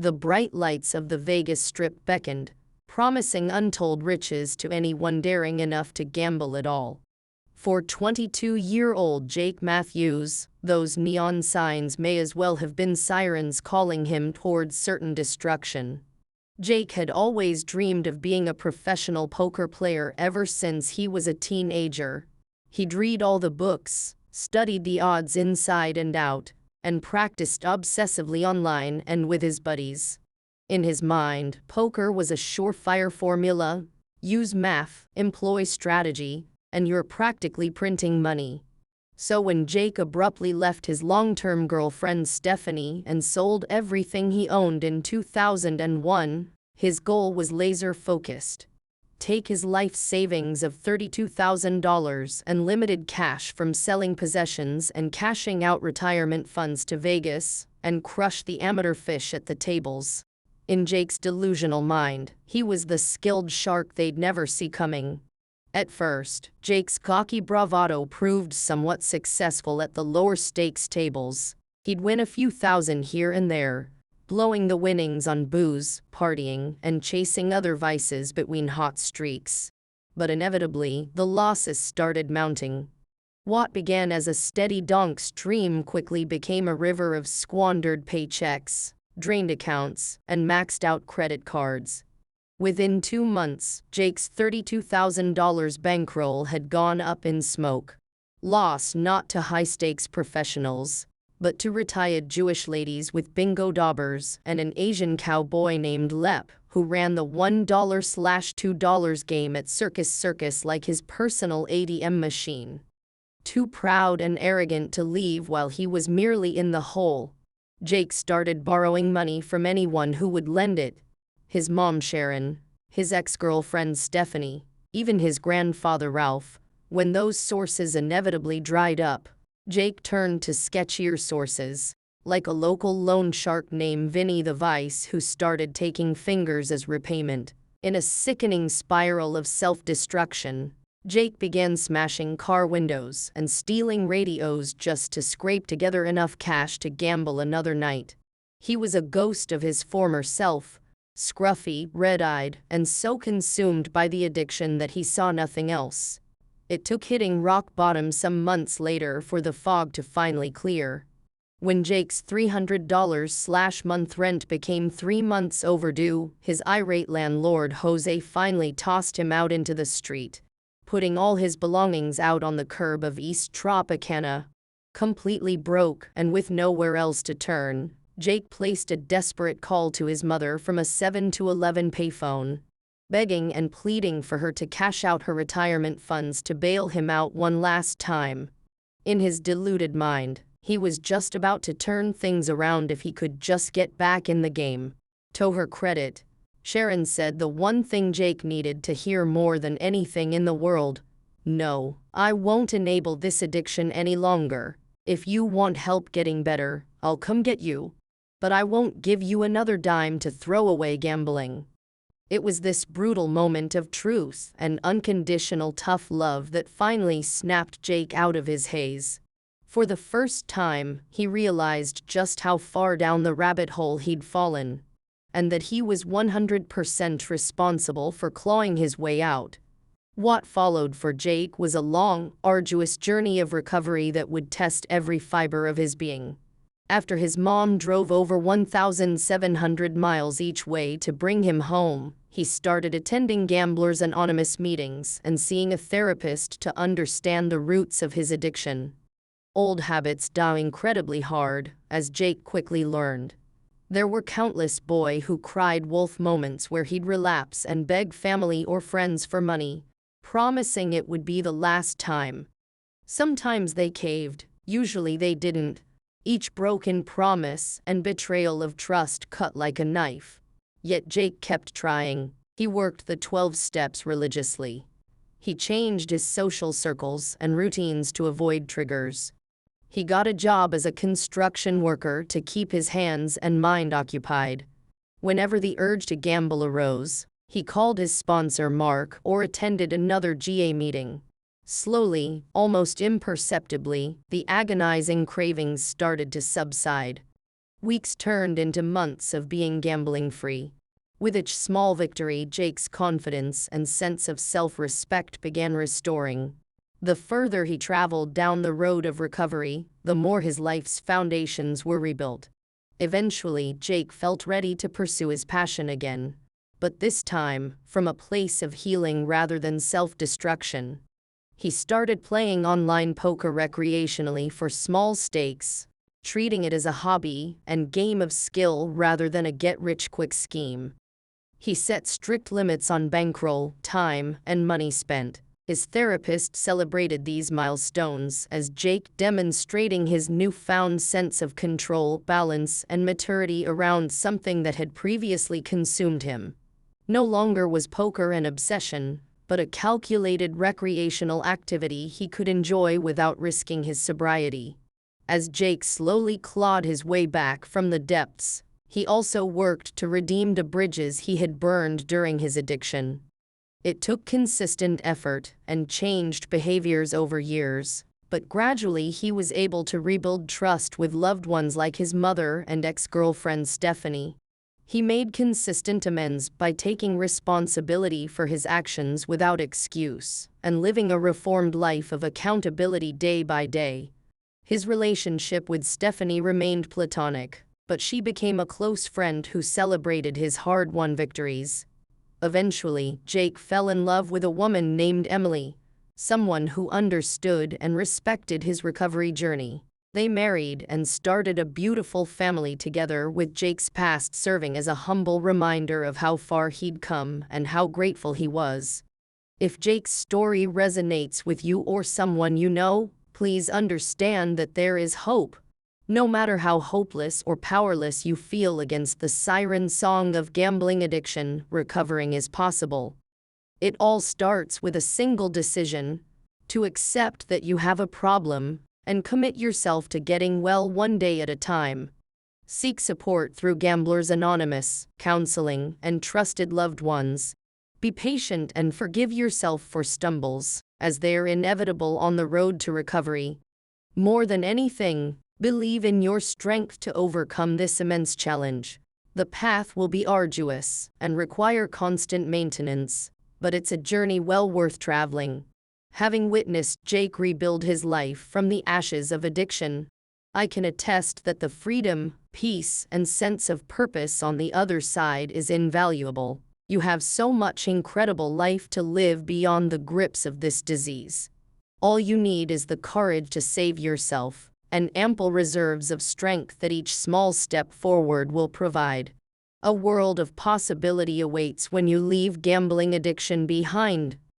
The bright lights of the Vegas Strip beckoned, promising untold riches to anyone daring enough to gamble at all. For 22-year-old Jake Matthews, those neon signs may as well have been sirens calling him towards certain destruction. Jake had always dreamed of being a professional poker player ever since he was a teenager. He'd read all the books, studied the odds inside and out, and practiced obsessively online and with his buddies. In his mind, poker was a surefire formula: use math, employ strategy, and you're practically printing money. So when Jake abruptly left his long-term girlfriend Stephanie and sold everything he owned in 2001, his goal was laser-focused. Take his life savings of $32,000 and limited cash from selling possessions and cashing out retirement funds to Vegas, and crush the amateur fish at the tables. In Jake's delusional mind, he was the skilled shark they'd never see coming. At first, Jake's cocky bravado proved somewhat successful at the lower stakes tables. He'd win a few thousand here and there, blowing the winnings on booze, partying, and chasing other vices between hot streaks. But inevitably, the losses started mounting. What began as a steady donk stream quickly became a river of squandered paychecks, drained accounts, and maxed-out credit cards. Within 2 months, Jake's $32,000 bankroll had gone up in smoke. Lost not to high-stakes professionals, but to retired Jewish ladies with bingo daubers and an Asian cowboy named Lep, who ran the $1/$2 game at Circus Circus like his personal ATM machine. Too proud and arrogant to leave while he was merely in the hole, Jake started borrowing money from anyone who would lend it. His mom Sharon, his ex-girlfriend Stephanie, even his grandfather Ralph. When those sources inevitably dried up, Jake turned to sketchier sources, like a local loan shark named Vinny the Vice, who started taking fingers as repayment. In a sickening spiral of self-destruction, Jake began smashing car windows and stealing radios just to scrape together enough cash to gamble another night. He was a ghost of his former self, scruffy, red-eyed, and so consumed by the addiction that he saw nothing else. It took hitting rock bottom some months later for the fog to finally clear. When Jake's $300/month rent became 3 months overdue, his irate landlord Jose finally tossed him out into the street, putting all his belongings out on the curb of East Tropicana. Completely broke and with nowhere else to turn, Jake placed a desperate call to his mother from a 7-11 payphone, begging and pleading for her to cash out her retirement funds to bail him out one last time. In his deluded mind, he was just about to turn things around if he could just get back in the game. To her credit, Sharon said the one thing Jake needed to hear more than anything in the world: "No, I won't enable this addiction any longer. If you want help getting better, I'll come get you. But I won't give you another dime to throw away gambling." It was this brutal moment of truth and unconditional tough love that finally snapped Jake out of his haze. For the first time, he realized just how far down the rabbit hole he'd fallen, and that he was 100% responsible for clawing his way out. What followed for Jake was a long, arduous journey of recovery that would test every fiber of his being. After his mom drove over 1,700 miles each way to bring him home, he started attending Gamblers Anonymous meetings and seeing a therapist to understand the roots of his addiction. Old habits die incredibly hard, as Jake quickly learned. There were countless boy who cried wolf moments where he'd relapse and beg family or friends for money, promising it would be the last time. Sometimes they caved, usually they didn't. Each broken promise and betrayal of trust cut like a knife. Yet Jake kept trying. He worked the 12 steps religiously. He changed his social circles and routines to avoid triggers. He got a job as a construction worker to keep his hands and mind occupied. Whenever the urge to gamble arose, he called his sponsor Mark or attended another GA meeting. Slowly, almost imperceptibly, the agonizing cravings started to subside. Weeks turned into months of being gambling-free. With each small victory, Jake's confidence and sense of self-respect began restoring. The further he traveled down the road of recovery, the more his life's foundations were rebuilt. Eventually, Jake felt ready to pursue his passion again, but this time from a place of healing rather than self-destruction. He started playing online poker recreationally for small stakes, treating it as a hobby and game of skill rather than a get-rich-quick scheme. He set strict limits on bankroll, time, and money spent. His therapist celebrated these milestones as Jake demonstrating his newfound sense of control, balance, and maturity around something that had previously consumed him. No longer was poker an obsession, but a calculated recreational activity he could enjoy without risking his sobriety. As Jake slowly clawed his way back from the depths, he also worked to redeem the bridges he had burned during his addiction. It took consistent effort and changed behaviors over years, but gradually he was able to rebuild trust with loved ones like his mother and ex-girlfriend Stephanie. He made consistent amends by taking responsibility for his actions without excuse and living a reformed life of accountability day by day. His relationship with Stephanie remained platonic, but she became a close friend who celebrated his hard-won victories. Eventually, Jake fell in love with a woman named Emily, someone who understood and respected his recovery journey. They married and started a beautiful family together, with Jake's past serving as a humble reminder of how far he'd come and how grateful he was. If Jake's story resonates with you or someone you know, please understand that there is hope. No matter how hopeless or powerless you feel against the siren song of gambling addiction, recovering is possible. It all starts with a single decision: to accept that you have a problem and commit yourself to getting well one day at a time. Seek support through Gamblers Anonymous, counseling, and trusted loved ones. Be patient and forgive yourself for stumbles, as they are inevitable on the road to recovery. More than anything, believe in your strength to overcome this immense challenge. The path will be arduous and require constant maintenance, but it's a journey well worth traveling. Having witnessed Jake rebuild his life from the ashes of addiction, I can attest that the freedom, peace, and sense of purpose on the other side is invaluable. You have so much incredible life to live beyond the grips of this disease. All you need is the courage to save yourself, and ample reserves of strength that each small step forward will provide. A world of possibility awaits when you leave gambling addiction behind.